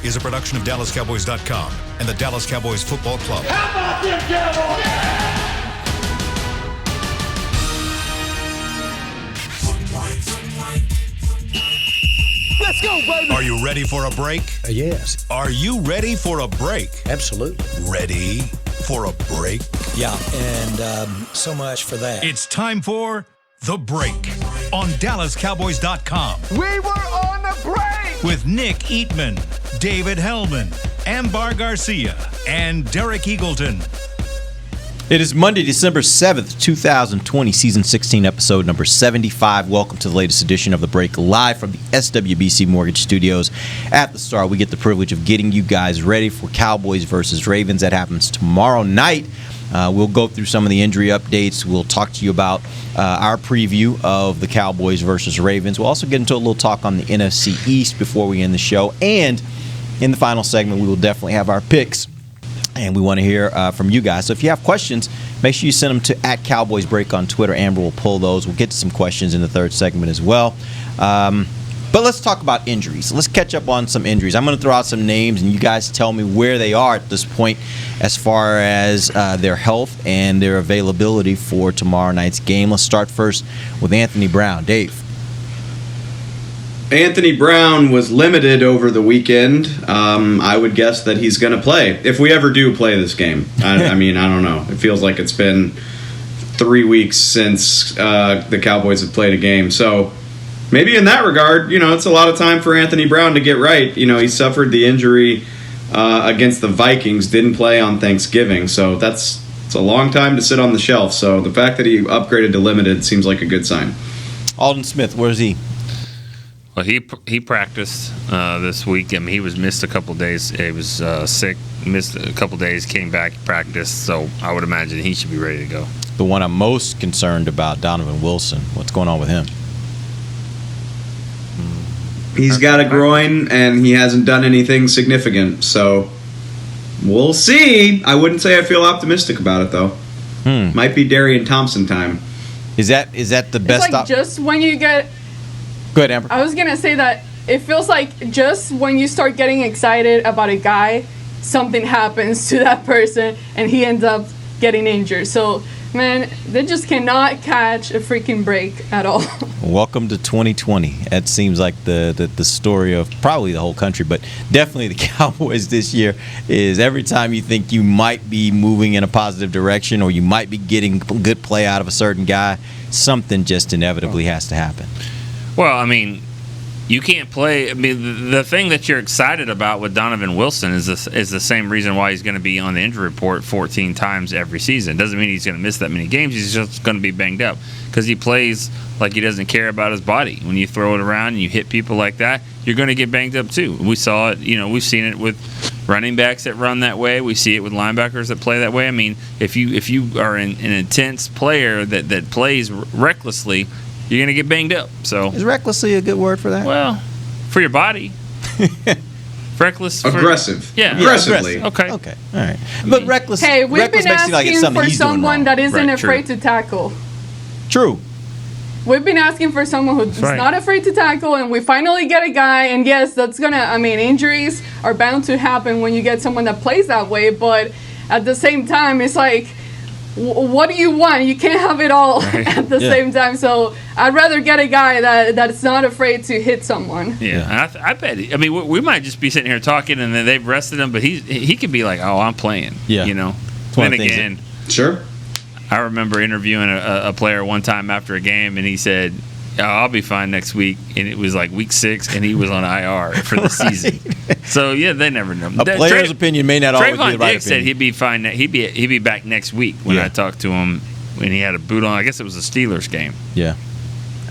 is a production of DallasCowboys.com and the Dallas Cowboys Football Club. How about them Cowboys? Let's go, baby. Are you ready for a break? Yes. Are you ready for a break? Absolutely. Ready for a break? Yeah, and so much for that. It's time for The Break on DallasCowboys.com. We were on a break. With Nick Eatman, David Hellman, Ambar Garcia, and Derek Eagleton. It is Monday, December 7th, 2020, Season 16, Episode number 75. Welcome to the latest edition of The Break, live from the SWBC Mortgage Studios. At the start, we get the privilege of getting you guys ready for Cowboys versus Ravens. That happens tomorrow night. We'll go through some of the injury updates. We'll talk to you about our preview of the Cowboys versus Ravens. We'll also get into a little talk on the NFC East before we end the show. And in the final segment, we will definitely have our picks. And we want to hear from you guys. So if you have questions, make sure you send them to @CowboysBreak on Twitter. Amber will pull those. We'll get to some questions in the third segment as well. But let's talk about injuries. Let's catch up on some injuries. I'm going to throw out some names, and you guys tell me where they are at this point as far as their health and their availability for tomorrow night's game. Let's start first with Anthony Brown. Dave. Anthony Brown was limited over the weekend. I would guess that he's going to play, if we ever do play this game. I mean, I don't know. It feels like it's been 3 weeks since the Cowboys have played a game. So maybe in that regard, it's a lot of time for Anthony Brown to get right. He suffered the injury against the Vikings, didn't play on Thanksgiving. So it's a long time to sit on the shelf. So the fact that he upgraded to limited seems like a good sign. Alden Smith, where's he? Well, he practiced this week. I mean, he was missed a couple of days. He was sick, missed a couple of days, came back, practiced. So I would imagine he should be ready to go. The one I'm most concerned about, Donovan Wilson. What's going on with him? He's got a groin, and he hasn't done anything significant. So we'll see. I wouldn't say I feel optimistic about it, though. Might be Darian Thompson time. Is that the best? It's like just when you get. Go ahead, Amber. I was going to say that it feels like just when you start getting excited about a guy, something happens to that person and he ends up getting injured. So, man, they just cannot catch a freaking break at all. Welcome to 2020. That seems like the story of probably the whole country, but definitely the Cowboys this year is every time you think you might be moving in a positive direction or you might be getting good play out of a certain guy, something just inevitably has to happen. Well, I mean, you can't play. I mean, the thing that you're excited about with Donovan Wilson is the same reason why he's going to be on the injury report 14 times every season. Doesn't mean he's going to miss that many games. He's just going to be banged up because he plays like he doesn't care about his body. When you throw it around and you hit people like that, you're going to get banged up too. We saw it. We've seen it with running backs that run that way. We see it with linebackers that play that way. I mean, if you are an intense player that plays recklessly, you're going to get banged up. So is recklessly a good word for that? Well, for your body. Reckless. Aggressive. Yeah. Aggressively. Okay. All right. But reckless. Hey, we've reckless been makes it like it's asking something for he's doing someone wrong. that isn't Right, afraid true. to tackle. True. We've been asking for someone who's right. not afraid to tackle, and we finally get a guy. And yes, injuries are bound to happen when you get someone that plays that way. But at the same time, it's like, what do you want? You can't have it all at the same time. So I'd rather get a guy that's not afraid to hit someone. Yeah. I bet. I mean, we might just be sitting here talking, and then they've rested him, but he could be like, "Oh, I'm playing." Yeah. Then again, Sure. I remember interviewing a player one time after a game, and he said, "Oh, I'll be fine next week," and it was like week 6, and he was on IR for the season. So yeah, they never know. A player's opinion may not always be the right Trayvon Diggs opinion. said he'd be fine. He'd be back next week when I talked to him when he had a boot on. I guess it was a Steelers game. Yeah.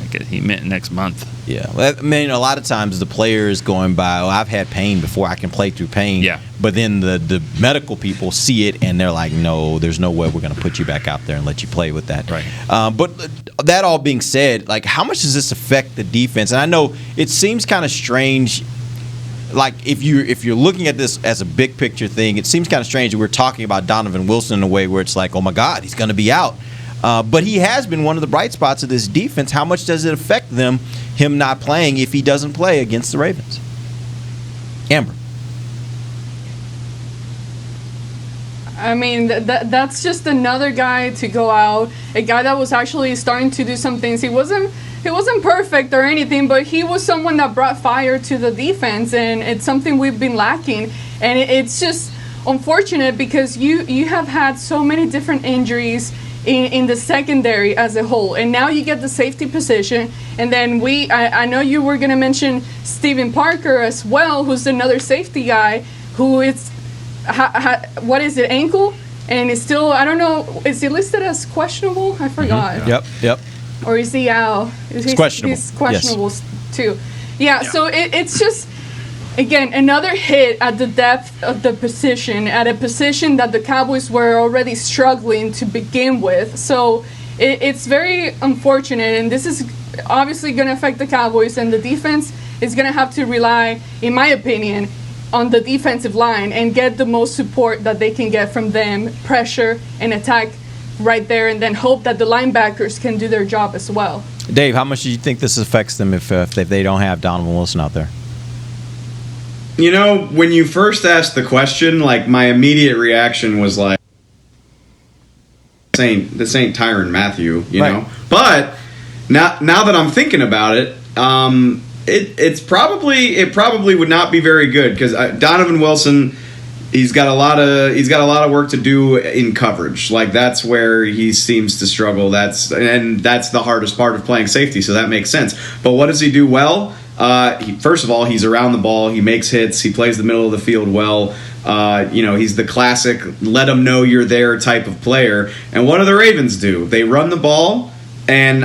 I guess he meant next month. Yeah. Well, I mean, a lot of times the player is going by, I've had pain before, I can play through pain. Yeah. But then the medical people see it and they're like, no, there's no way we're going to put you back out there and let you play with that. Right. But that all being said, like, how much does this affect the defense? And I know it seems kind of strange. Like, if you're looking at this as a big picture thing, it seems kind of strange that we're talking about Donovan Wilson in a way where it's like, oh my God, he's going to be out. But he has been one of the bright spots of this defense. How much does it affect him not playing if he doesn't play against the Ravens? Amber. I mean, that's just another guy to go out. A guy that was actually starting to do some things. He wasn't perfect or anything, but he was someone that brought fire to the defense, and it's something we've been lacking. And it's just unfortunate because you have had so many different injuries in the secondary as a whole, and now you get the safety position, and then I know you were going to mention Steven Parker as well, who's another safety guy who is what is it, ankle, and it's still, I don't know, is he listed as questionable? I forgot. Mm-hmm. Yep. Or is he out? He's questionable. He's questionable too. Yeah, so it's just, again, another hit at the depth of the position, at a position that the Cowboys were already struggling to begin with. So it's very unfortunate, and this is obviously going to affect the Cowboys, and the defense is going to have to rely, in my opinion, on the defensive line and get the most support that they can get from them, pressure and attack right there, and then hope that the linebackers can do their job as well. Dave, how much do you think this affects them if they don't have Donovan Wilson out there? You know, when you first asked the question, like, my immediate reaction was like, this ain't Tyrann Mathieu, you know? But now that I'm thinking about it, it probably would not be very good, because Donovan Wilson, he's got a lot of work to do in coverage. Like, that's where he seems to struggle. That's the hardest part of playing safety, so that makes sense. But what does he do well? First of all, he's around the ball. He makes hits. He plays the middle of the field well. He's the classic let them know you're there type of player. And what do the Ravens do? They run the ball. And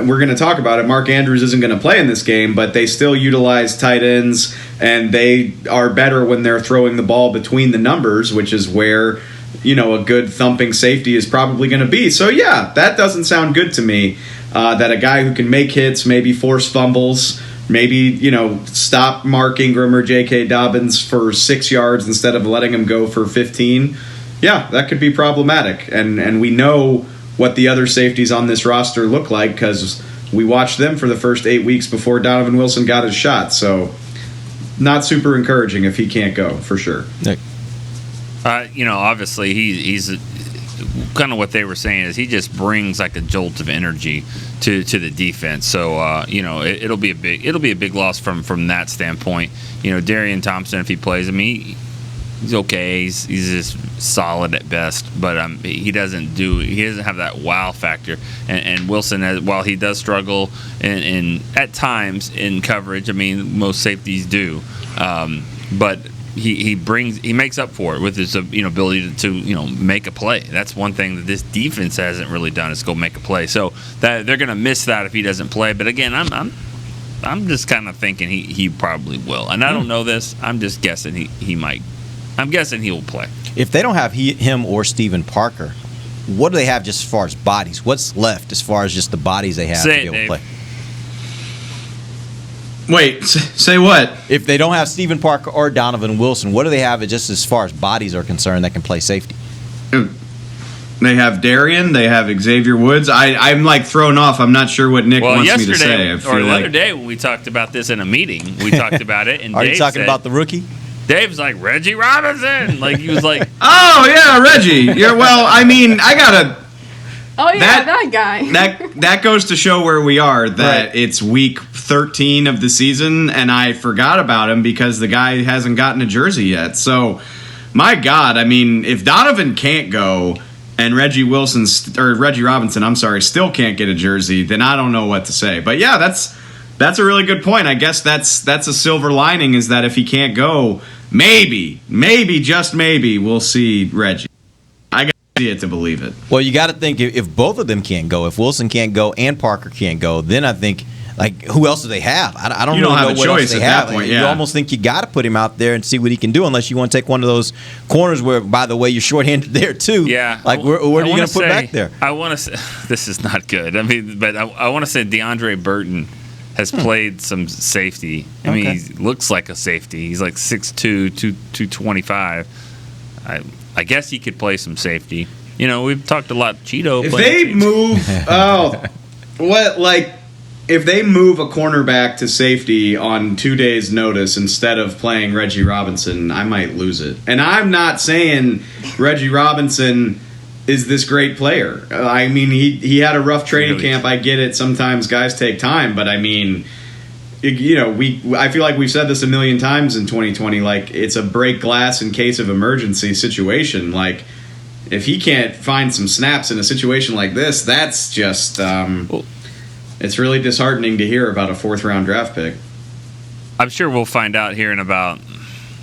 we're going to talk about it. Mark Andrews isn't going to play in this game, but they still utilize tight ends, and they are better when they're throwing the ball between the numbers, which is where, a good thumping safety is probably going to be. So, yeah, that doesn't sound good to me, that a guy who can make hits, maybe force fumbles, maybe, stop Mark Ingram or J.K. Dobbins for 6 yards instead of letting him go for 15. Yeah, that could be problematic. And we know what the other safeties on this roster look like, because we watched them for the first 8 weeks before Donovan Wilson got his shot. So not super encouraging if he can't go, for sure. Nick. Obviously he's kind of what they were saying is he just brings like a jolt of energy to the defense. So it'll be a big loss from that standpoint. Darian Thompson, if he plays, he's okay. He's just solid at best, but he doesn't have that wow factor. And Wilson, while he does struggle in at times in coverage, most safeties do, but he makes up for it with his ability to make a play. That's one thing that this defense hasn't really done, is go make a play. So that they're going to miss that if he doesn't play. But again, I'm just kind of thinking he probably will, and I don't know this. I'm just guessing he might. I'm guessing he will play. If they don't have him or Steven Parker, what do they have just as far as bodies? What's left as far as just the bodies they have to be able to play? Wait, say what? If they don't have Steven Parker or Donovan Wilson, what do they have just as far as bodies are concerned that can play safety? They have Darian. They have Xavier Woods. I'm like thrown off. I'm not sure what Nick wants me to say. The other day when we talked about this in a meeting, we talked about it. And are Dave you talking about the rookie? Dave's like, Reggie Robinson. Like, he was like, oh, yeah, Reggie. Yeah, well, I gotta. Oh, yeah, that guy. That goes to show where we are, that It's week 13 of the season, and I forgot about him because the guy hasn't gotten a jersey yet. So, my God, if Donovan can't go and Reggie Robinson, still can't get a jersey, then I don't know what to say. But yeah, that's a really good point. I guess that's a silver lining, is that if he can't go, maybe, just maybe, we'll see Reggie. I got to see it to believe it. Well, you got to think, if both of them can't go, if Wilson can't go and Parker can't go, then I think, who else do they have? I don't really know what else they have. You almost think you got to put him out there and see what he can do, unless you want to take one of those corners where, by the way, you're shorthanded there too. Yeah. Like, where are you going to put back there? I want to say, this is not good. but I want to say DeAndre Burton has played some safety. He looks like a safety. He's like 6'2", 225. I guess he could play some safety. We've talked a lot. Cheeto. If they move, if they move a cornerback to safety on 2 days' notice instead of playing Reggie Robinson, I might lose it. And I'm not saying Reggie Robinson is this great player. I mean, he had a rough training camp. I get it. Sometimes guys take time, but I mean, I feel like we've said this a million times in 2020. Like, it's a break glass in case of emergency situation. Like, if he can't find some snaps in a situation like this, that's just it's really disheartening to hear about a 4th-round draft pick. I'm sure we'll find out here in about,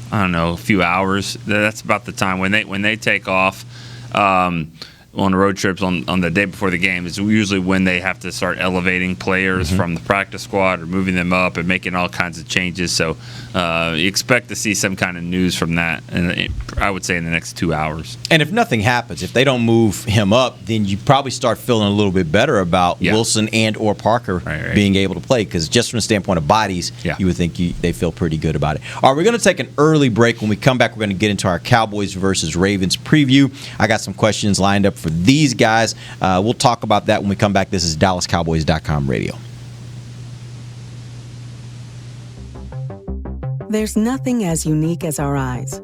I don't know, a few hours. That's about the time when they take off on the road trips on the day before the game is usually when they have to start elevating players from the practice squad or moving them up and making all kinds of changes. So you expect to see some kind of news from that, and I would say in the next 2 hours. And if nothing happens, if they don't move him up, then you probably start feeling a little bit better about Wilson and or Parker being able to play, because just from the standpoint of bodies, you would think they feel pretty good about it. All right, we're going to take an early break. When we come back, we're going to get into our Cowboys versus Ravens preview. I got some questions lined up for these guys. We'll talk about that when we come back. This is DallasCowboys.com radio. There's nothing as unique as our eyes,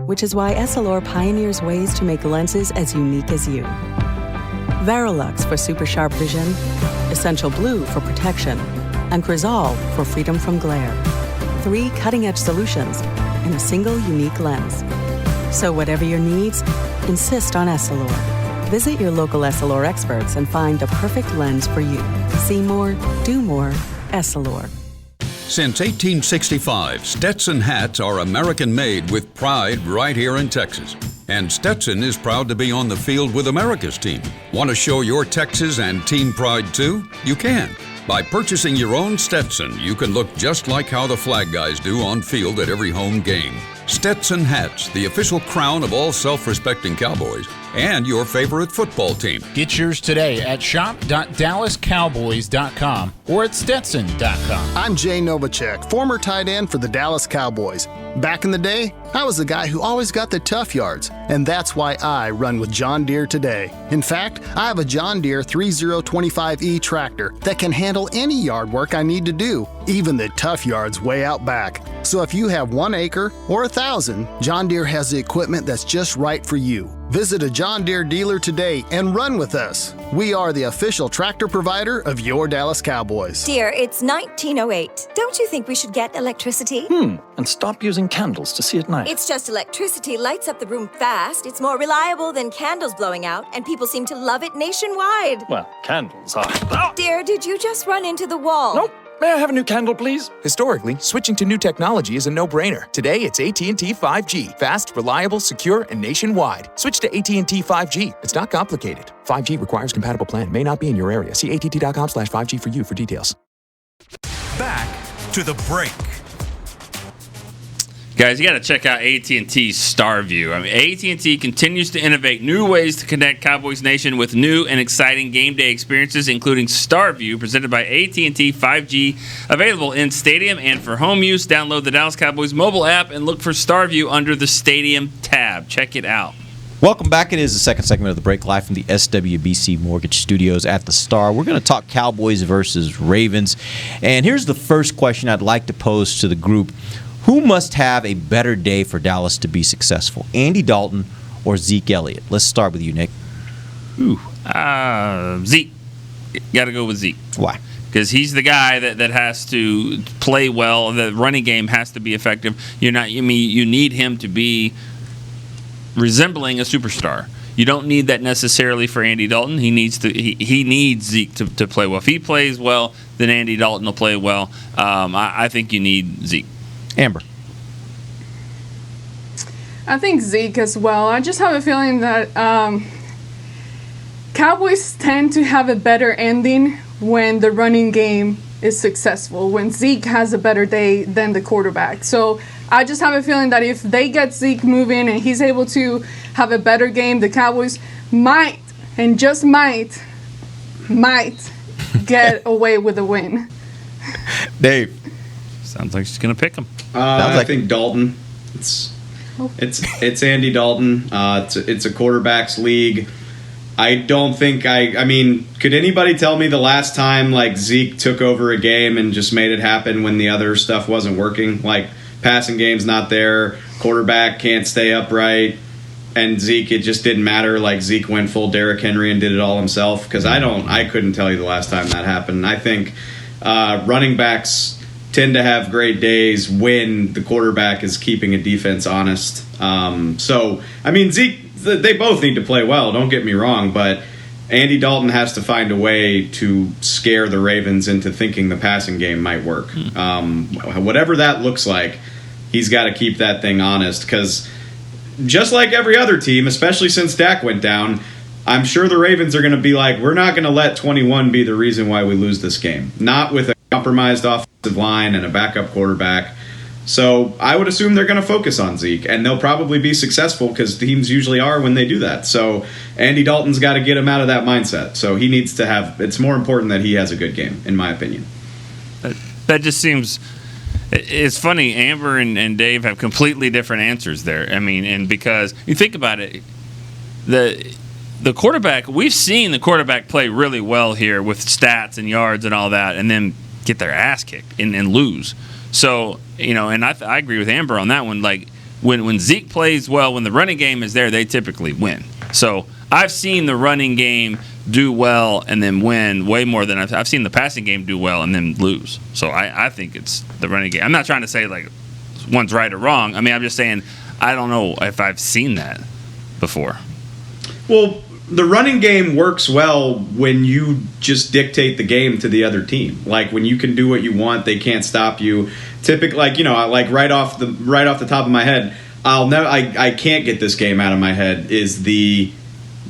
which is why Essilor pioneers ways to make lenses as unique as you. Varilux for super sharp vision, Essential Blue for protection, and Crizal for freedom from glare. 3 cutting-edge solutions in a single unique lens. So whatever your needs, insist on Essilor. Visit your local Essilor experts and find the perfect lens for you. See more, do more, Essilor. Since 1865, Stetson hats are American-made with pride right here in Texas. And Stetson is proud to be on the field with America's team. Want to show your Texas and team pride too? You can. By purchasing your own Stetson, you can look just like how the flag guys do on field at every home game. Stetson hats, the official crown of all self-respecting Cowboys, and your favorite football team. Get yours today at shop.dallascowboys.com or at stetson.com. I'm Jay Novacek, former tight end for the Dallas Cowboys. Back in the day, I was the guy who always got the tough yards, and that's why I run with John Deere today. In fact, I have a John Deere 3025E tractor that can handle any yard work I need to do, even the tough yards way out back. So if you have 1 acre or 1,000, John Deere has the equipment that's just right for you. Visit a John Deere dealer today and run with us. We are the official tractor provider of your Dallas Cowboys. Dear, it's 1908. Don't you think we should get electricity? And stop using candles to see at night. It's just electricity lights up the room fast. It's more reliable than candles blowing out, and people seem to love it nationwide. Well, candles are... Dear, did you just run into the wall? Nope. May I have a new candle, please? Historically, switching to new technology is a no-brainer. Today, it's AT&T 5G. Fast, reliable, secure, and nationwide. Switch to AT&T 5G. It's not complicated. 5G requires compatible plan. May not be in your area. See att.com/5G for you for details. Back to the break. Guys, you got to check out AT&T's StarView. I mean, AT&T continues to innovate new ways to connect Cowboys Nation with new and exciting game day experiences, including StarView, presented by AT&T 5G, available in stadium and for home use. Download the Dallas Cowboys mobile app and look for StarView under the Stadium tab. Check it out. Welcome back. It is the second segment of the break, live from the SWBC Mortgage Studios at the Star. We're going to talk Cowboys versus Ravens. And here's the first question I'd like to pose to the group. Who must have a better day for Dallas to be successful, Andy Dalton or Zeke Elliott? Let's start with you, Nick. Zeke. Got to go with Zeke. Why? Because he's the guy that has to play well. The running game has to be effective. You need him to be resembling a superstar. You don't need that necessarily for Andy Dalton. He needs Zeke to play well. If he plays well, then Andy Dalton will play well. I think you need Zeke. Amber. I think Zeke as well. I just have a feeling that Cowboys tend to have a better ending when the running game is successful, when Zeke has a better day than the quarterback. So I just have a feeling that if they get Zeke moving and he's able to have a better game, the Cowboys might, and just might get away with a win. Dave. Sounds like she's going to pick him. I think Dalton. It's Andy Dalton. It's a quarterbacks league. I don't think I mean, could anybody tell me the last time like Zeke took over a game and just made it happen when the other stuff wasn't working? Like passing game's not there, quarterback can't stay upright, and Zeke, it just didn't matter. Like Zeke went full Derrick Henry and did it all himself. Because I couldn't tell you the last time that happened. I think running backs tend to have great days when the quarterback is keeping a defense honest. So I mean, Zeke, they both need to play well, don't get me wrong, but Andy Dalton has to find a way to scare the Ravens into thinking the passing game might work. Whatever that looks like, he's got to keep that thing honest, because just like every other team, especially since Dak went down, I'm sure the Ravens are going to be like, we're not going to let 21 be the reason why we lose this game. Not with a compromised offensive line and a backup quarterback. So I would assume they're going to focus on Zeke, and they'll probably be successful because teams usually are when they do that. So Andy Dalton's got to get him out of that mindset. So he needs to have – it's more important that he has a good game, in my opinion. That just seems – it's funny. Amber and Dave have completely different answers there. I mean, and because you think about it, the quarterback – we've seen the quarterback play really well here with stats and yards and all that, and then get their ass kicked and lose. So, and I agree with Amber on that one. Like, when Zeke plays well, when the running game is there, they typically win. So, I've seen the running game do well and then win way more than I've seen the passing game do well and then lose. So, I think it's the running game. I'm not trying to say, like, one's right or wrong. I mean, I'm just saying I don't know if I've seen that before. Well, the running game works well when you just dictate the game to the other team. Like when you can do what you want, they can't stop you. Typically, like right off the top of my head, I can't get this game out of my head is the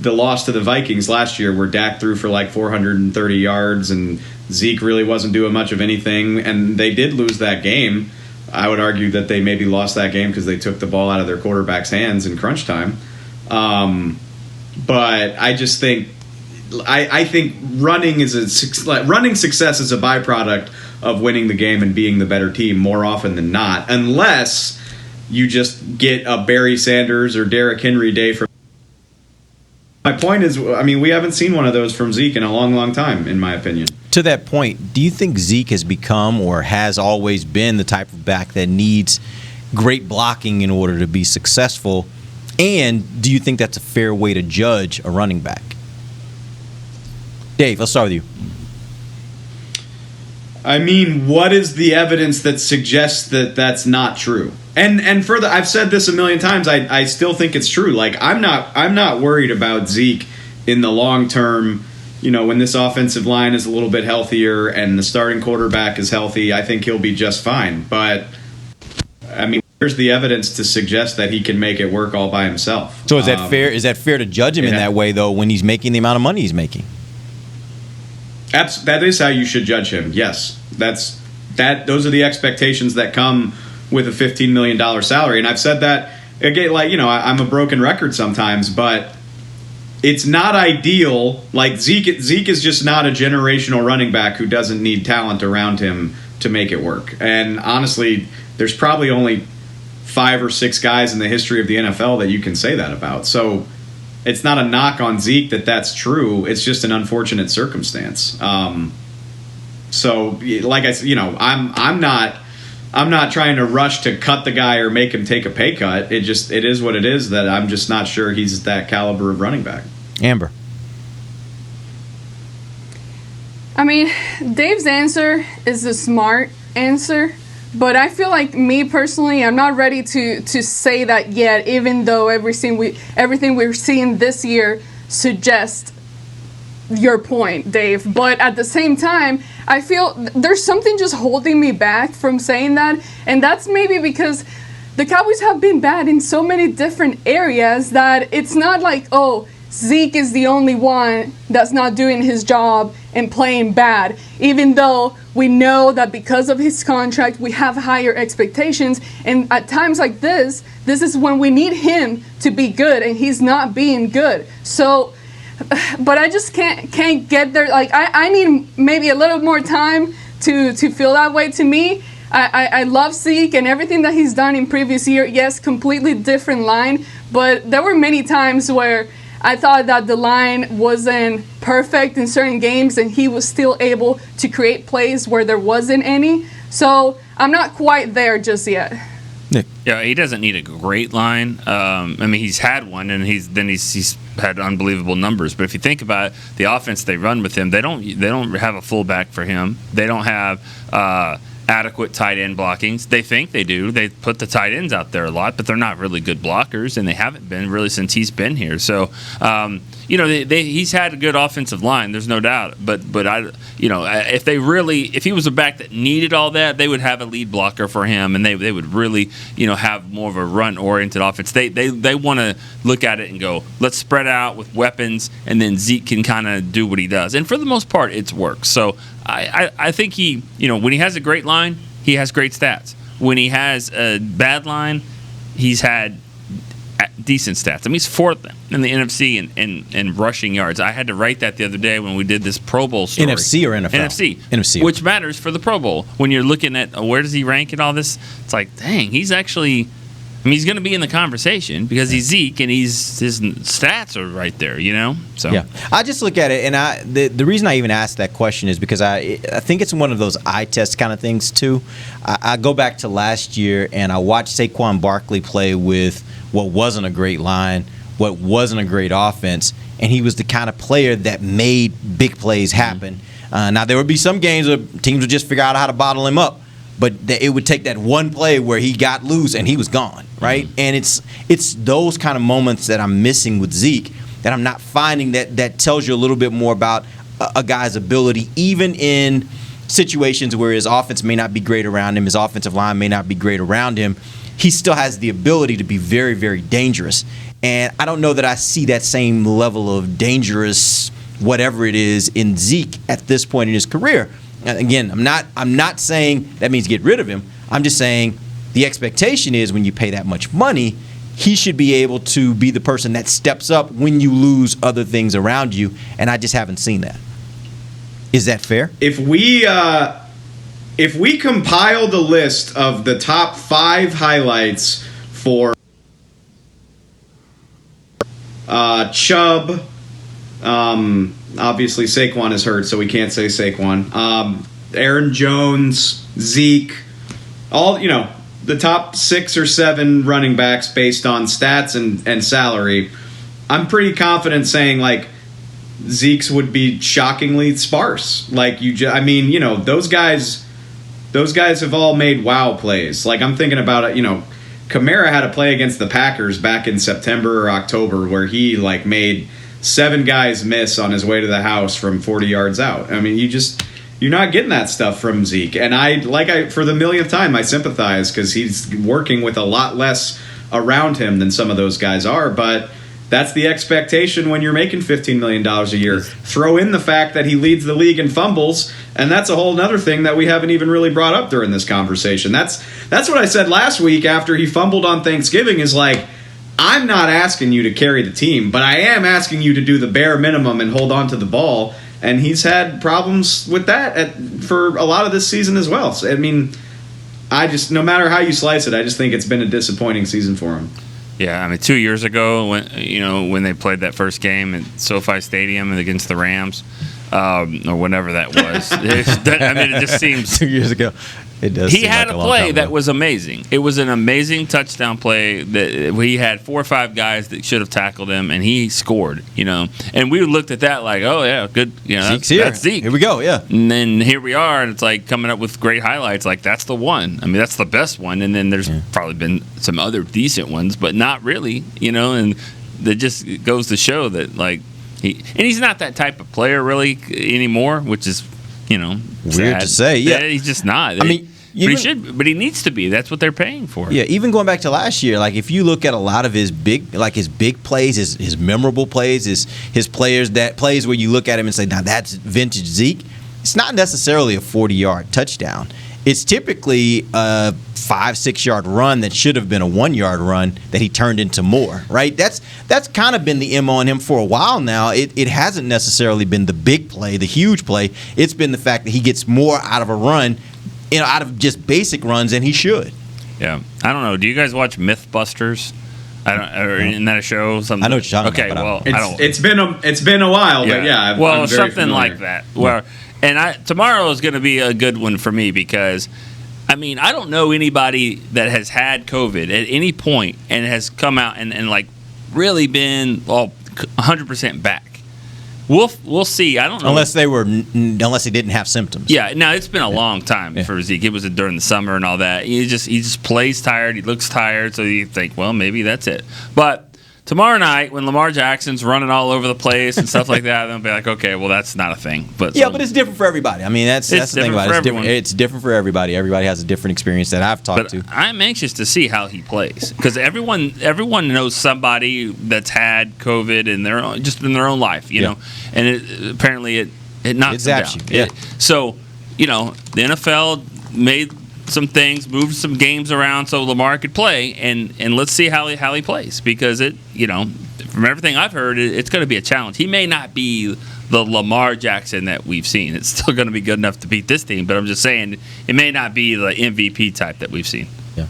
loss to the Vikings last year where Dak threw for like 430 yards and Zeke really wasn't doing much of anything, and they did lose that game. I would argue that they maybe lost that game because they took the ball out of their quarterback's hands in crunch time. But I just think I think running success is a byproduct of winning the game and being the better team more often than not, unless you just get a Barry Sanders or Derrick Henry day from. My point is, I mean, we haven't seen one of those from Zeke in a long, long time, in my opinion. To that point, do you think Zeke has become or has always been the type of back that needs great blocking in order to be successful? And do you think that's a fair way to judge a running back? Dave, let's start with you. I mean, what is the evidence that suggests that that's not true? And further, I've said this a million times. I still think it's true. Like I'm not worried about Zeke in the long term. When this offensive line is a little bit healthier and the starting quarterback is healthy, I think he'll be just fine. But I mean, where's the evidence to suggest that he can make it work all by himself? So is that fair? Is that fair to judge him in that way, though, when he's making the amount of money he's making? That is how you should judge him. Yes, those are the expectations that come with a $15 million salary, and I've said that again. Like I'm a broken record sometimes, but it's not ideal. Like Zeke is just not a generational running back who doesn't need talent around him to make it work. And honestly, there's probably only 5 or 6 guys in the history of the NFL that you can say that about. So it's not a knock on Zeke that's true. It's just an unfortunate circumstance. So like I said, I'm not trying to rush to cut the guy or make him take a pay cut. It is what it is, that I'm just not sure he's that caliber of running back. Amber. I mean, Dave's answer is a smart answer. But I feel like, me personally, I'm not ready to say that yet, even though everything we're seeing this year suggests your point, Dave. But at the same time, I feel there's something just holding me back from saying that, and that's maybe because the Cowboys have been bad in so many different areas that it's not like, oh, Zeke is the only one that's not doing his job and playing bad, even though we know that because of his contract, we have higher expectations. And at times like this is when we need him to be good, and he's not being good. So, but I just can't get there. Like, I need maybe a little more time to feel that way. To me, I love Zeke and everything that he's done in previous year. Yes, completely different line, but there were many times where I thought that the line wasn't perfect in certain games, and he was still able to create plays where there wasn't any. So I'm not quite there just yet. Nick. Yeah, he doesn't need a great line. I mean, he's had one, and he's had unbelievable numbers. But if you think about it, the offense they run with him, they don't have a fullback for him. They don't have adequate tight end blockings. They think they do. They put the tight ends out there a lot, but they're not really good blockers, and they haven't been really since he's been here. So, he's had a good offensive line. There's no doubt. But if he was a back that needed all that, they would have a lead blocker for him, and they would really, have more of a run-oriented offense. They want to look at it and go, let's spread out with weapons, and then Zeke can kind of do what he does. And for the most part, it's worked. So I think he, when he has a great line, he has great stats. When he has a bad line, he's had decent stats. I mean, he's fourth in the NFC in rushing yards. I had to write that the other day when we did this Pro Bowl story. NFC or NFL? NFC. Which matters for the Pro Bowl. When you're looking at where does he rank in all this, it's like, dang, he's actually... he's going to be in the conversation because he's Zeke and his stats are right there, So yeah, I just look at it, and the reason I even asked that question is because I think it's one of those eye test kind of things too. I go back to last year and I watched Saquon Barkley play with what wasn't a great line, what wasn't a great offense, and he was the kind of player that made big plays happen. Now there would be some games where teams would just figure out how to bottle him up. But it would take that one play where he got loose and he was gone, right? And it's those kind of moments that I'm missing with Zeke that I'm not finding that tells you a little bit more about a guy's ability, even in situations where his offense may not be great around him, his offensive line may not be great around him. He still has the ability to be very, very dangerous. And I don't know that I see that same level of dangerous whatever it is in Zeke at this point in his career. Again, I'm not saying that means get rid of him. I'm just saying the expectation is when you pay that much money, he should be able to be the person that steps up when you lose other things around you, and I just haven't seen that. Is that fair? If we compile the list of the top 5 highlights for Chubb, obviously Saquon is hurt, so we can't say Saquon. Aaron Jones, Zeke, all the top 6 or 7 running backs based on stats and salary. I'm pretty confident saying Zeke's would be shockingly sparse. Those guys have all made wow plays. I'm thinking about it. Kamara had a play against the Packers back in September or October where he made 7 guys miss on his way to the house from 40 yards out. I mean, you're not getting that stuff from Zeke. And for the millionth time, I sympathize because he's working with a lot less around him than some of those guys are. But that's the expectation when you're making $15 million a year. Throw in the fact that he leads the league in fumbles, and that's a whole other thing that we haven't even really brought up during this conversation. That's what I said last week after he fumbled on Thanksgiving is I'm not asking you to carry the team, but I am asking you to do the bare minimum and hold on to the ball. And he's had problems with that for a lot of this season as well. So, no matter how you slice it, I just think it's been a disappointing season for him. Yeah, 2 years ago when they played that first game at SoFi Stadium against the Rams, or whenever that was. It just seems 2 years ago. It does. He had a play that was amazing. It was an amazing touchdown play that he had 4 or 5 guys that should have tackled him, and he scored. And we looked at that oh yeah, good. Zeke's here. That's Zeke. Here we go. Yeah. And then here we are, and it's coming up with great highlights. That's the one. That's the best one. And then there's probably been some other decent ones, but not really. And that just goes to show that he's not that type of player really anymore, which is. Weird sad. to say. Yeah, he's just not. But he needs to be. That's what they're paying for. Yeah, even going back to last year, if you look at a lot of his big plays, his memorable plays, his plays where you look at him and say, now that's vintage Zeke. It's not necessarily a 40-yard touchdown. It's typically a 5-6 yard run that should have been a 1 yard run that he turned into more, right? That's kind of been the MO on him for a while now. It hasn't necessarily been the big play, the huge play. It's been the fact that he gets more out of a run, out of just basic runs than he should. Yeah. I don't know. Do you guys watch Mythbusters I don't. Or isn't that a show? Something. I know what you're talking okay, about. Well, I don't. It's been a while, but yeah. Well, I'm very something familiar. like that. Well, and tomorrow is going to be a good one for me because, I mean, I don't know anybody that has had COVID at any point and has come out and like really been 100% back. We'll see. I don't know unless they didn't have symptoms. Yeah, now it's been a long time for Zeke. It was during the summer and all that. He just plays tired. He looks tired, so you think, well, maybe that's it. But tomorrow night, when Lamar Jackson's running all over the place and stuff like that, they'll be like, okay, well, that's not a thing. But but it's different for everybody. I mean, that's the thing about it. It's different for everybody. Everybody has a different experience that I've talked to. I'm anxious to see how he plays because everyone knows somebody that's had COVID in their own life, you know, and apparently it knocks them down. Yeah. So, the NFL made some things, moved some games around so Lamar could play, and let's see how he plays because from everything I've heard, it's going to be a challenge. He may not be the Lamar Jackson that we've seen. It's still going to be good enough to beat this team, but I'm just saying it may not be the MVP type that we've seen. Yeah.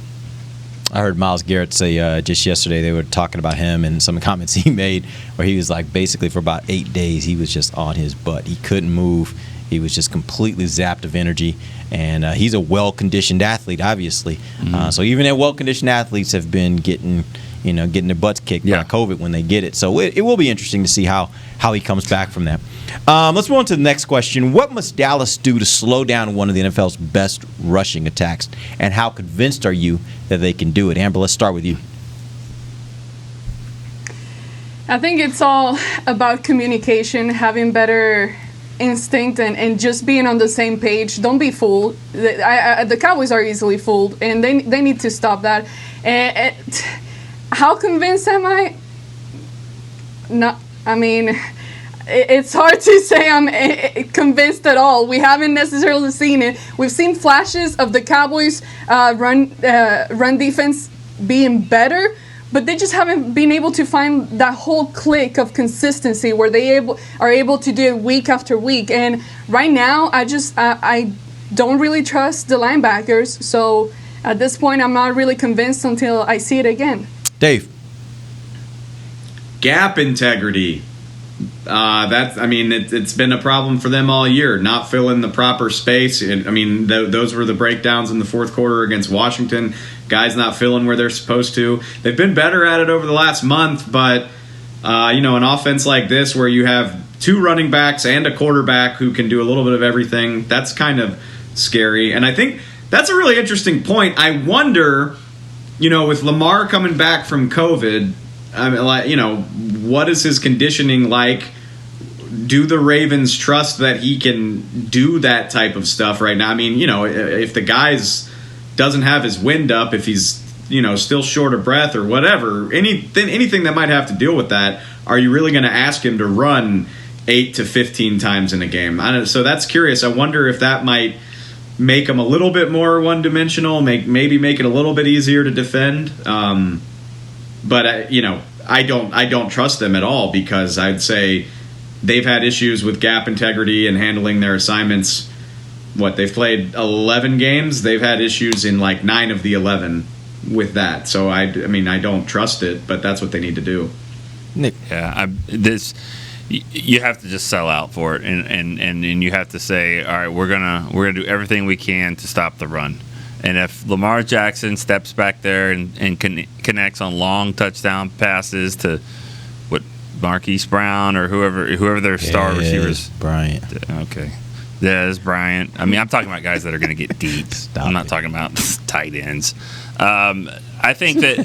I heard Myles Garrett say just yesterday they were talking about him and some comments he made where he was like basically for about 8 days he was just on his butt. He couldn't move. He was just completely zapped of energy, and he's a well-conditioned athlete, obviously. Mm-hmm. So even that well-conditioned athletes have been getting their butts kicked by COVID when they get it. So it will be interesting to see how he comes back from that. Let's move on to the next question. What must Dallas do to slow down one of the NFL's best rushing attacks, and how convinced are you that they can do it? Amber, let's start with you. I think it's all about communication, having better instinct and just being on the same page. Don't be fooled. The Cowboys are easily fooled, and they need to stop that. And how convinced am I? No, I mean, it's hard to say I'm convinced at all. We haven't necessarily seen it. We've seen flashes of the Cowboys run defense being better, but they just haven't been able to find that whole click of consistency where they are able to do it week after week. And right now, I don't really trust the linebackers. So at this point, I'm not really convinced until I see it again. Dave. Gap integrity. It's been a problem for them all year, not filling the proper space. Those were the breakdowns in the fourth quarter against Washington. Guys not filling where they're supposed to. They've been better at it over the last month, but an offense like this where you have two running backs and a quarterback who can do a little bit of everything, that's kind of scary. And I think that's a really interesting point. I wonder, with Lamar coming back from COVID, what is his conditioning like? Do the Ravens trust that he can do that type of stuff right now? If the guy's doesn't have his wind up, if he's still short of breath or whatever, anything that might have to deal with that, are you really going to ask him to run 8 to 15 times in a game? So that's curious. I wonder if that might make him a little bit more one-dimensional, maybe make it a little bit easier to defend. But I don't trust them at all because I'd say they've had issues with gap integrity and handling their assignments. They've played 11 games. They've had issues in 9 of the 11 with that. So I don't trust it, but that's what they need to do. Nick. Yeah, you have to just sell out for it, and you have to say, all right, we're gonna do everything we can to stop the run. And if Lamar Jackson steps back there and connects on long touchdown passes to Marquise Brown or whoever their star receivers, Bryant. Okay. Dez Bryant. I'm talking about guys that are going to get deep. I'm not talking about tight ends. I think that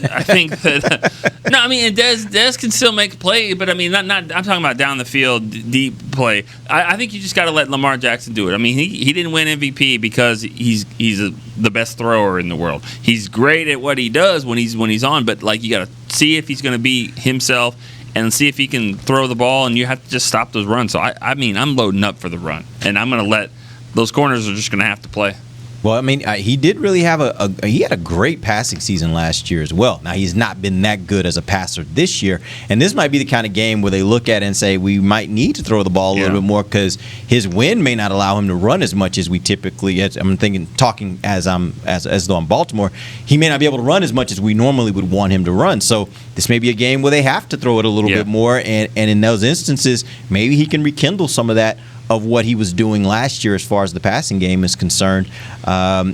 Dez can still make a play, but I'm talking about down the field deep play. I think you just got to let Lamar Jackson do it. He didn't win MVP because he's the best thrower in the world. He's great at what he does when he's on, but you got to see if he's going to be himself and see if he can throw the ball, and you have to just stop those runs. So I'm loading up for the run, and I'm going to let those corners are just going to have to play. Well, I mean, he did really have he had a great passing season last year as well. Now, he's not been that good as a passer this year, and this might be the kind of game where they look at it and say we might need to throw the ball a little bit more because his wind may not allow him to run as much as we typically. I'm talking as though I'm Baltimore, he may not be able to run as much as we normally would want him to run. So this may be a game where they have to throw it a little bit more, and in those instances, maybe he can rekindle some of that of what he was doing last year as far as the passing game is concerned.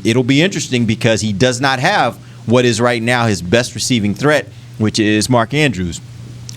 It'll be interesting because he does not have what is right now his best receiving threat, which is Mark Andrews.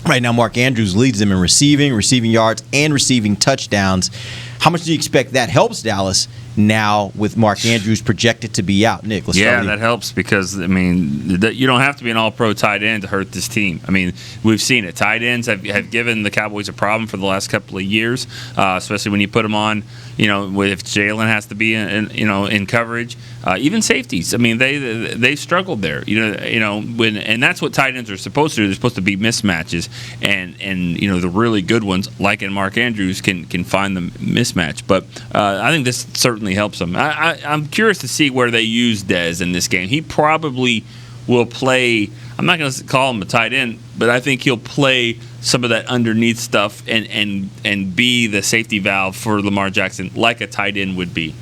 Right now, Mark Andrews leads them in receiving yards, and receiving touchdowns. How much do you expect that helps Dallas now with Mark Andrews projected to be out? Nick, let's start with you. That helps because, I mean, you don't have to be an all-pro tight end to hurt this team. I mean, we've seen it. Tight ends have given the Cowboys a problem for the last couple of years, especially when you put them on, if Jalen has to be in coverage. Even safeties. I mean, they struggled there. And that's what tight ends are supposed to do. They're supposed to be mismatches, and the really good ones, like in Mark Andrews, can find the mismatch. But I think this certainly helps them. I'm curious to see where they use Dez in this game. He probably will play. I'm not going to call him a tight end, but I think he'll play some of that underneath stuff and be the safety valve for Lamar Jackson, like a tight end would be.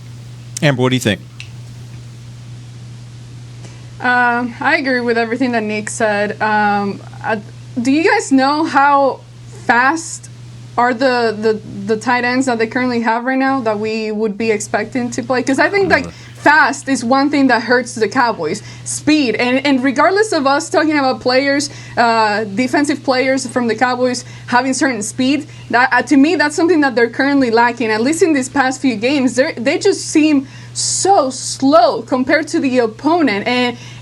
Amber, what do you think? I agree with everything that Nick said. Do you guys know how fast are the tight ends that they currently have right now that we would be expecting to play? Because I think fast is one thing that hurts the Cowboys. Speed. And regardless of us talking about players, defensive players from the Cowboys having certain speed, that to me, that's something that they're currently lacking. At least in these past few games, they just seem so slow compared to the opponent.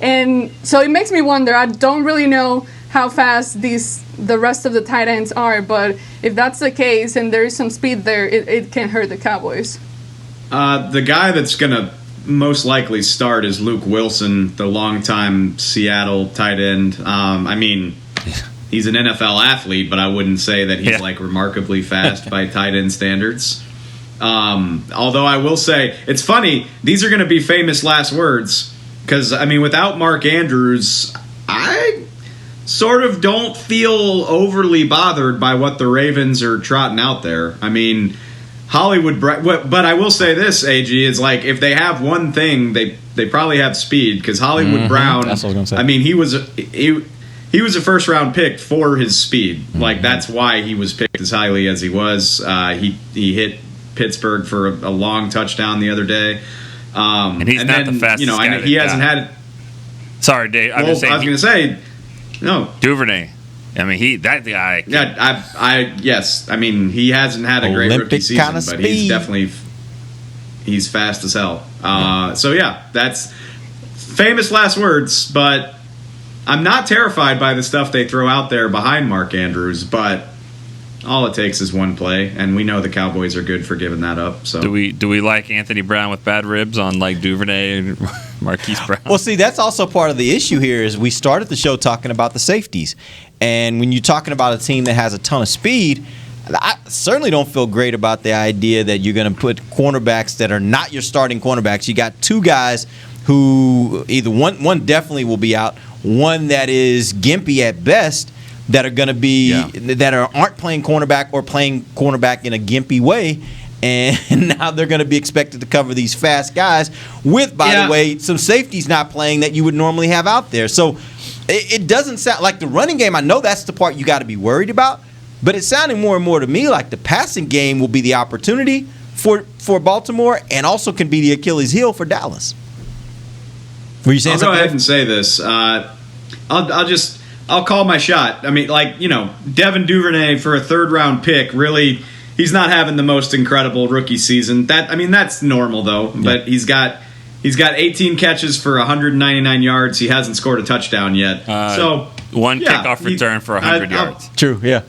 And so it makes me wonder. I don't really know how fast the rest of the tight ends are, but if that's the case and there is some speed there, it can hurt the Cowboys. The guy that's going to most likely start is Luke Wilson, the longtime Seattle tight end. I mean, he's an NFL athlete, but I wouldn't say that he's remarkably fast by tight end standards. Although I will say, it's funny, these are going to be famous last words, because, I mean, without Mark Andrews, I sort of don't feel overly bothered by what the Ravens are trotting out there. I mean, Hollywood, but I will say this, AG, is like if they have one thing, they probably have speed, because Hollywood Brown, that's what I was gonna say. I mean, he was a first round pick for his speed. Like that's why he was picked as highly as he was. He hit Pittsburgh for a long touchdown the other day. And he's not the fastest guy. He hasn't had. Sorry, Dave. I was going to say. No, Duvernay. I mean, that guy. Yes. I mean, he hasn't had a great rookie season, but he's fast as hell. So yeah, that's famous last words. But I'm not terrified by the stuff they throw out there behind Mark Andrews. But all it takes is one play, and we know the Cowboys are good for giving that up. So do we like Anthony Brown with bad ribs on like Duvernay and Marquise Brown? Well, see, that's also part of the issue here. Is we started the show talking about the safeties, and when you're talking about a team that has a ton of speed, I certainly don't feel great about the idea that you're going to put cornerbacks that are not your starting cornerbacks. You got two guys who either one definitely will be out, one that is gimpy at best, that are going to be that aren't playing cornerback or playing cornerback in a gimpy way, and now they're going to be expected to cover these fast guys with, by the way, some safeties not playing that you would normally have out there. So it doesn't sound like the running game. I know that's the part you got to be worried about, but it's sounding more and more to me like the passing game will be the opportunity for Baltimore, and also can be the Achilles heel for Dallas. Were you saying I'll something? Go ahead and say this. I'll call my shot. I mean, Devin Duvernay for a third-round pick, really, he's not having the most incredible rookie season. That's normal, though. Yeah. But he's got 18 catches for 199 yards. He hasn't scored a touchdown yet. One kickoff return for 100 yards. True, yeah.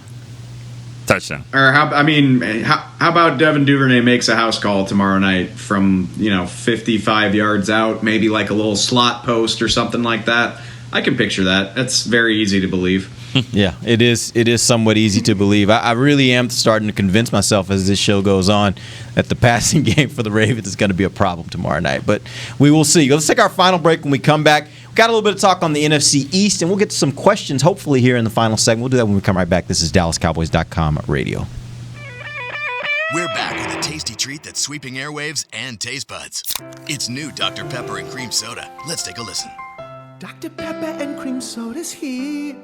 Touchdown. Or how about Devin Duvernay makes a house call tomorrow night from 55 yards out, maybe like a little slot post or something like that. I can picture that. That's very easy to believe. Yeah, it is somewhat easy to believe. I really am starting to convince myself as this show goes on that the passing game for the Ravens is going to be a problem tomorrow night. But we will see. Let's take our final break. When we come back, we've got a little bit of talk on the NFC East, and we'll get to some questions hopefully here in the final segment. We'll do that when we come right back. This is DallasCowboys.com radio. We're back with a tasty treat that's sweeping airwaves and taste buds. It's new Dr. Pepper and Cream Soda. Let's take a listen. Dr. Pepper and Cream Soda's here.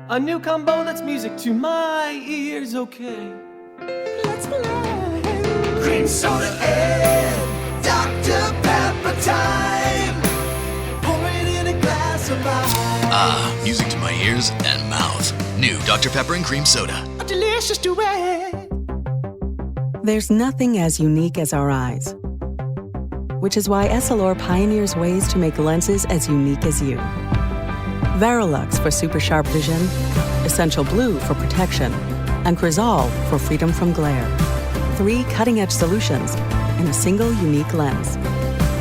A new combo that's music to my ears, okay. Let's play. Cream Soda and Dr. Pepper time. Pour it in a glass of ice. Music to my ears and mouth. New Dr. Pepper and Cream Soda. A delicious duet. There's nothing as unique as our eyes, which is why Essilor pioneers ways to make lenses as unique as you. Verilux for super sharp vision, Essential Blue for protection, and Crizal for freedom from glare. 3 cutting-edge solutions in a single unique lens.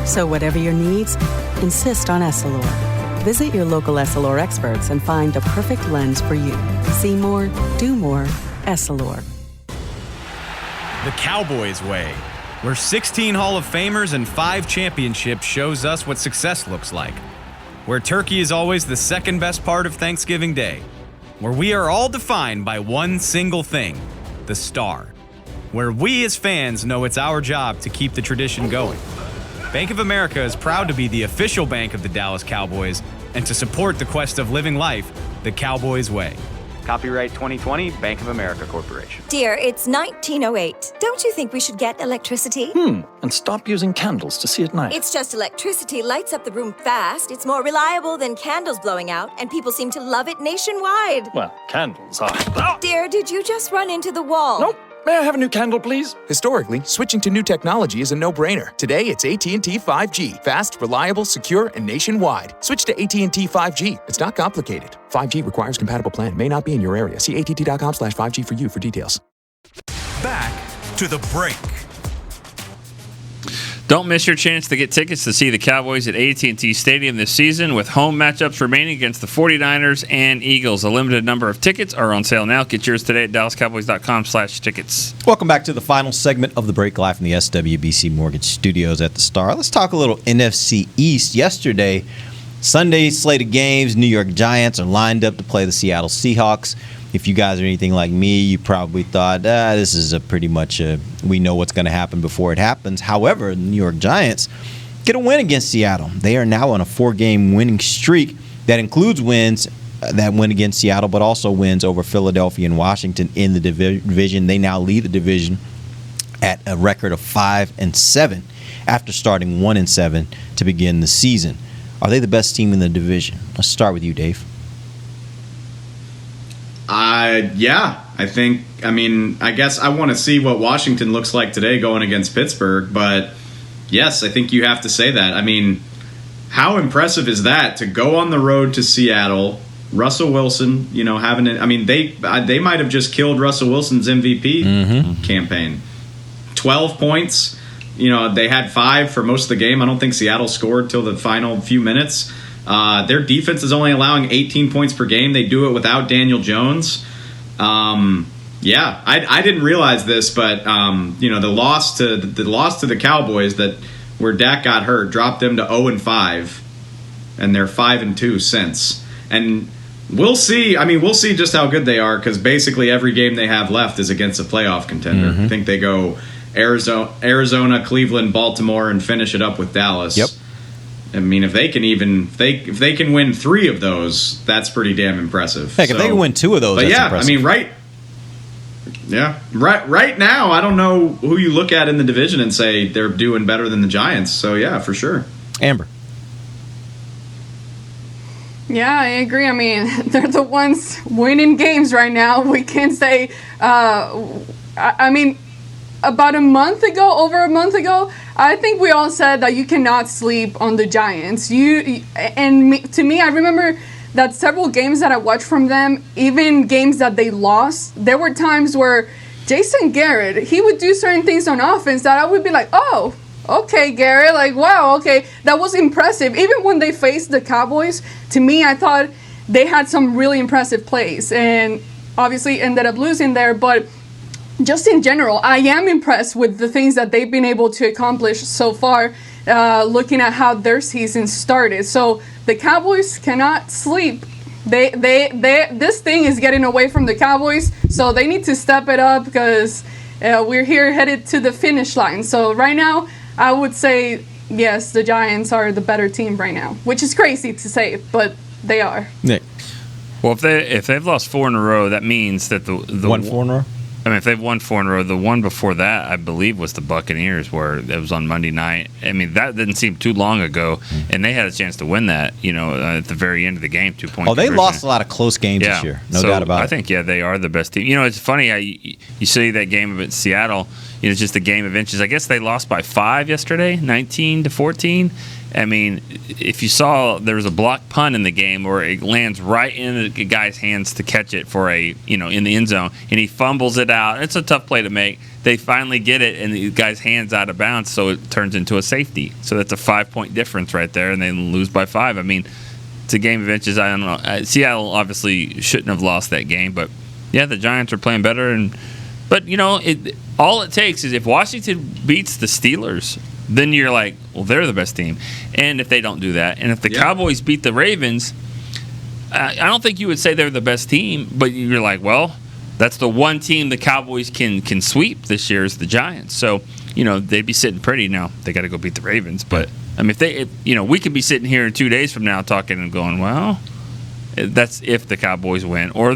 So whatever your needs, insist on Essilor. Visit your local Essilor experts and find the perfect lens for you. See more, do more, Essilor. The Cowboys way, where 16 Hall of Famers and 5 championships shows us what success looks like. Where turkey is always the second best part of Thanksgiving Day. Where we are all defined by one single thing, the star. Where we as fans know it's our job to keep the tradition going. Bank of America is proud to be the official bank of the Dallas Cowboys and to support the quest of living life the Cowboys way. Copyright 2020, Bank of America Corporation. Dear, it's 1908. Don't you think we should get electricity? And stop using candles to see at night. It's just electricity lights up the room fast. It's more reliable than candles blowing out, and people seem to love it nationwide. Well, candles are... Dear, did you just run into the wall? Nope. May I have a new candle, please? Historically, switching to new technology is a no-brainer. Today, it's AT&T 5G. Fast, reliable, secure, and nationwide. Switch to AT&T 5G. It's not complicated. 5G requires compatible plan. May not be in your area. See att.com/5G for you for details. Back to the break. Don't miss your chance to get tickets to see the Cowboys at AT&T Stadium this season with home matchups remaining against the 49ers and Eagles. A limited number of tickets are on sale now. Get yours today at DallasCowboys.com/tickets. Welcome back to the final segment of the break live from the SWBC Mortgage Studios at the Star. Let's talk a little NFC East. Yesterday, Sunday slate of games, New York Giants are lined up to play the Seattle Seahawks. If you guys are anything like me, you probably thought, this is we know what's going to happen before it happens. However, the New York Giants get a win against Seattle. They are now on a 4-game winning streak that includes wins that win against Seattle, but also wins over Philadelphia and Washington in the division. They now lead the division at a record of 5-7 after starting 1-7 to begin the season. Are they the best team in the division? Let's start with you, Dave. Yeah, I guess I want to see what Washington looks like today going against Pittsburgh, but yes, I think you have to say that. I mean, how impressive is that to go on the road to Seattle, Russell Wilson, having it. I mean, they might have just killed Russell Wilson's MVP campaign. 12 points. They had 5 for most of the game. I don't think Seattle scored till the final few minutes. Their defense is only allowing 18 points per game. They do it without Daniel Jones. I didn't realize this, but the loss to the Cowboys where Dak got hurt dropped them to 0-5, and they're 5-2 since. And we'll see. I mean, we'll see just how good they are because basically every game they have left is against a playoff contender. I think they go Arizona, Cleveland, Baltimore, and finish it up with Dallas. Yep. I mean, if they can win 3 of those, that's pretty damn impressive. Heck, if they can win 2 of those, that's impressive. I mean, right now, I don't know who you look at in the division and say they're doing better than the Giants. So yeah, for sure. Amber. Yeah, I agree. I mean, they're the ones winning games right now. We can't say. About over a month ago, I think we all said that you cannot sleep on the Giants. To me, I remember that several games that I watched from them, even games that they lost, there were times where Jason Garrett, he would do certain things on offense that I would be like, oh, okay, Garrett, wow, okay, that was impressive. Even when they faced the Cowboys, to me, I thought they had some really impressive plays and obviously ended up losing there. But just in general, I am impressed with the things that they've been able to accomplish so far, looking at how their season started. So the Cowboys cannot sleep. This thing is getting away from the Cowboys, so they need to step it up because we're here headed to the finish line. So right now, I would say, yes, the Giants are the better team right now, which is crazy to say, but they are. Nick. Well, if they've lost 4 in a row, that means that the 4 in a row? I mean, if they've won 4 in a row, the one before that, I believe, was the Buccaneers, where it was on Monday night. I mean, that didn't seem too long ago, and they had a chance to win that, at the very end of the game, 2-point. Oh, they lost a lot of close games this year, no doubt about it. I think, they are the best team. It's funny how you see that game against Seattle. It's just a game of inches. I guess they lost by 5 yesterday, 19-14. I mean, if you saw, there was a blocked punt in the game where it lands right in the guy's hands to catch it for in the end zone, and he fumbles it out. It's a tough play to make. They finally get it, and the guy's hand's out of bounds, so it turns into a safety. So that's a 5-point difference right there, and they lose by 5. I mean, it's a game of inches. I don't know. Seattle obviously shouldn't have lost that game, but yeah, the Giants are playing better. But all it takes is if Washington beats the Steelers, then you're like, well, they're the best team. And if they don't do that, and if the Cowboys beat the Ravens, I don't think you would say they're the best team, but you're like, well, that's the one team the Cowboys can sweep this year is the Giants. So, they'd be sitting pretty. Now, they got to go beat the Ravens. But, I mean, we could be sitting here 2 days from now talking and going, well, that's if the Cowboys win or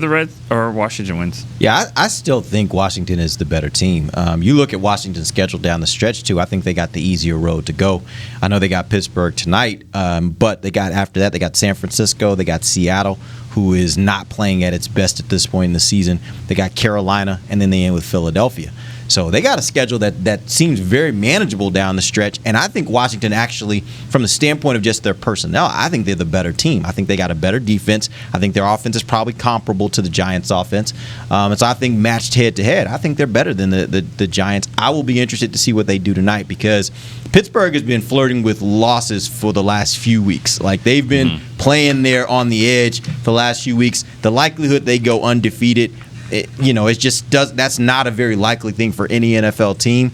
Washington wins. Yeah, I still think Washington is the better team. You look at Washington's schedule down the stretch, too. I think they got the easier road to go. I know they got Pittsburgh tonight, but after that, they got San Francisco, they got Seattle, who is not playing at its best at this point in the season. They got Carolina, and then they end with Philadelphia. So they got a schedule that seems very manageable down the stretch. And I think Washington actually, from the standpoint of just their personnel, I think they're the better team. I think they got a better defense. I think their offense is probably comparable to the Giants' offense. And so I think matched head-to-head, I think they're better than the Giants. I will be interested to see what they do tonight because Pittsburgh has been flirting with losses for the last few weeks. Like they've been playing there on the edge for the last few weeks. The likelihood they go undefeated, that's not a very likely thing for any NFL team.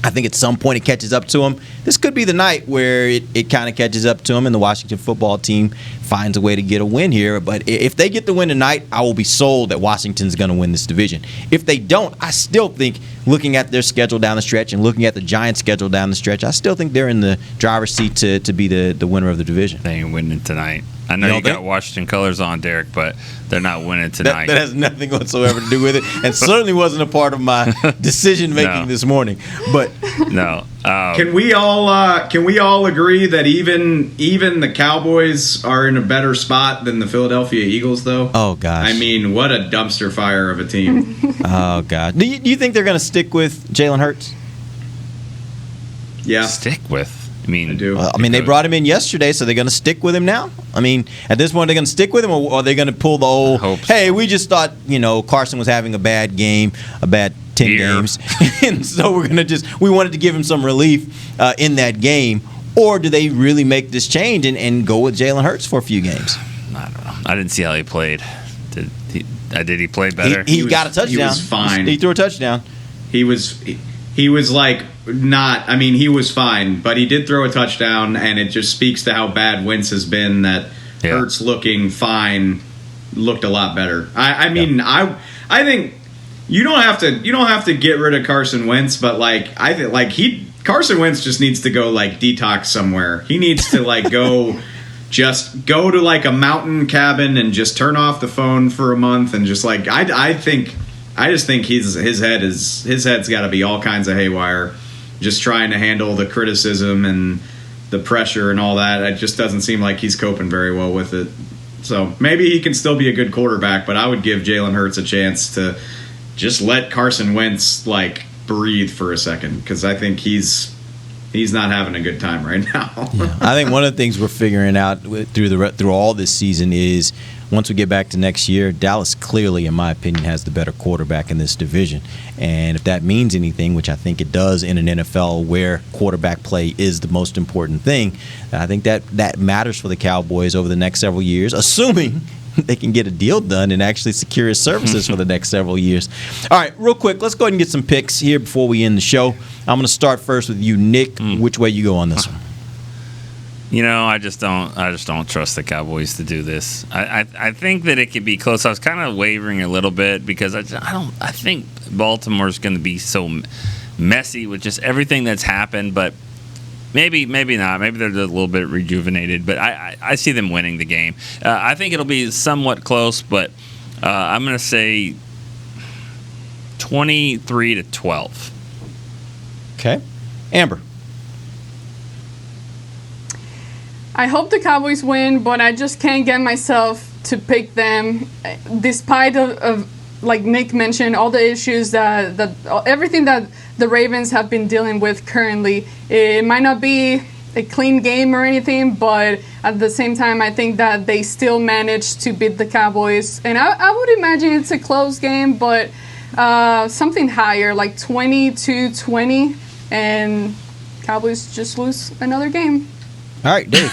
I think at some point it catches up to them. This could be the night where it kind of catches up to them and the Washington football team finds a way to get a win here. But if they get the win tonight, I will be sold that Washington's going to win this division. If they don't, I still think, looking at their schedule down the stretch and looking at the Giants' schedule down the stretch, I still think they're in the driver's seat to be the winner of the division. They ain't winning tonight. I know you got Washington colors on, Derek, but they're not winning tonight. That has nothing whatsoever to do with it, and certainly wasn't a part of my decision making this morning. But no, can we all agree that even the Cowboys are in a better spot than the Philadelphia Eagles, though? Oh gosh, I mean, what a dumpster fire of a team. Oh god, do you think they're going to stick with Jalen Hurts? Yeah, stick with. I mean, they brought him in yesterday, so they're going to stick with him now? I mean, at this point, they're going to stick with him, or are they going to pull the old, hey, we just thought, Carson was having a bad game, a bad 10 games, and so we wanted to give him some relief in that game, or do they really make this change and go with Jalen Hurts for a few games? I don't know. I didn't see how he played. Did he play better? He got a touchdown. He was fine. He threw a touchdown. He was like he was fine, but he did throw a touchdown, and it just speaks to how bad Wentz has been that Hurts looking fine looked a lot better. I think you don't have to get rid of Carson Wentz, but I think Carson Wentz just needs to go detox somewhere. He needs to go just go to a mountain cabin and just turn off the phone for a month and just I just think his head's got to be all kinds of haywire, just trying to handle the criticism and the pressure and all that. It just doesn't seem like he's coping very well with it. So maybe he can still be a good quarterback, but I would give Jalen Hurts a chance to just let Carson Wentz breathe for a second, because I think he's not having a good time right now. Yeah. I think one of the things we're figuring out through all this season is once we get back to next year, Dallas clearly, in my opinion, has the better quarterback in this division. And if that means anything, which I think it does in an NFL where quarterback play is the most important thing, I think that matters for the Cowboys over the next several years, assuming they can get a deal done and actually secure his services for the next several years. All right, real quick, let's go ahead and get some picks here before we end the show. I'm going to start first with you, Nick. Which way you go on this one? I just don't trust the Cowboys to do this. I think that it could be close. I was kind of wavering a little bit because I think Baltimore's going to be so messy with just everything that's happened, but maybe not. Maybe they're a little bit rejuvenated, but I see them winning the game. I think it'll be somewhat close, but I'm going to say 23-12. Okay. Amber. I hope the Cowboys win, but I just can't get myself to pick them, despite of like Nick mentioned, all the issues that everything that the Ravens have been dealing with currently. It might not be a clean game or anything, but at the same time, I think that they still managed to beat the Cowboys. And I would imagine it's a close game, but something higher, like 22-20, and Cowboys just lose another game. All right, Dave.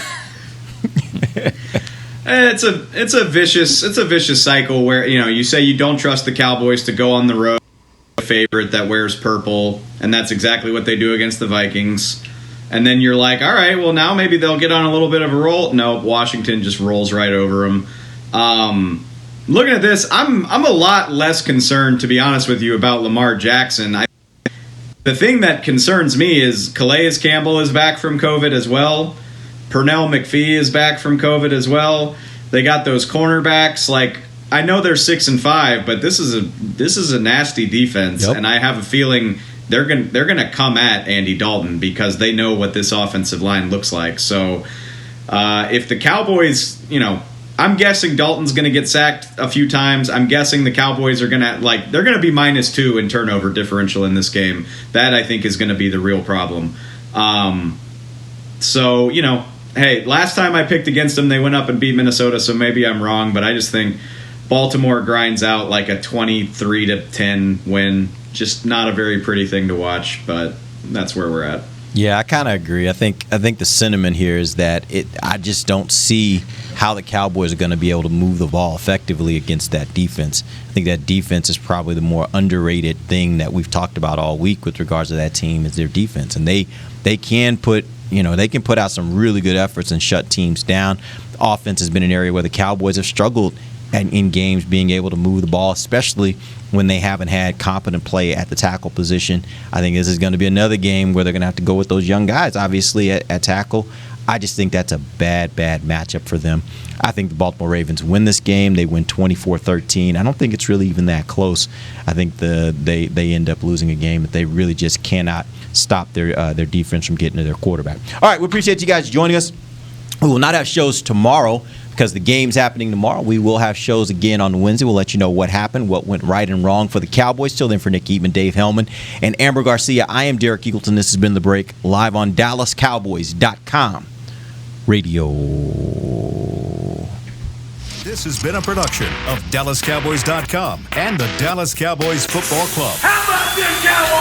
It's a vicious cycle where you say you don't trust the Cowboys to go on the road, a favorite that wears purple, and that's exactly what they do against the Vikings. And then you're like, all right, well now maybe they'll get on a little bit of a roll. No, Washington just rolls right over them. Looking at this, I'm a lot less concerned, to be honest with you, about Lamar Jackson. The thing that concerns me is Calais Campbell is back from COVID as well. Pernell McPhee is back from COVID as well. They got those cornerbacks. Like, I know they're 6-5, but this is a nasty defense, and I have a feeling they're gonna come at Andy Dalton because they know what this offensive line looks like. So if the Cowboys, I'm guessing Dalton's gonna get sacked a few times. I'm guessing the Cowboys are gonna they're gonna be -2 in turnover differential in this game. That I think is gonna be the real problem. So hey, last time I picked against them, they went up and beat Minnesota, so maybe I'm wrong, but I just think Baltimore grinds out like a 23-10 win. Just not a very pretty thing to watch, but that's where we're at. Yeah, I kind of agree. I think the sentiment here is that I just don't see how the Cowboys are going to be able to move the ball effectively against that defense. I think that defense is probably the more underrated thing that we've talked about all week with regards to that team is their defense, and they can put out some really good efforts and shut teams down. The offense has been an area where the Cowboys have struggled in games being able to move the ball, especially when they haven't had competent play at the tackle position. I think this is going to be another game where they're going to have to go with those young guys, obviously, at tackle. I just think that's a bad matchup for them. I think the Baltimore Ravens win this game. They win 24-13. I don't think it's really even that close. I think they end up losing a game that they really just cannot stop their defense from getting to their quarterback. All right, we appreciate you guys joining us. We will not have shows tomorrow because the game's happening tomorrow. We will have shows again on Wednesday. We'll let you know what happened, what went right and wrong for the Cowboys. Till then, for Nick Eatman, Dave Hellman, and Amber Garcia, I am Derek Eagleton. This has been The Break, live on DallasCowboys.com radio. This has been a production of DallasCowboys.com and the Dallas Cowboys Football Club. How about this, Cowboys?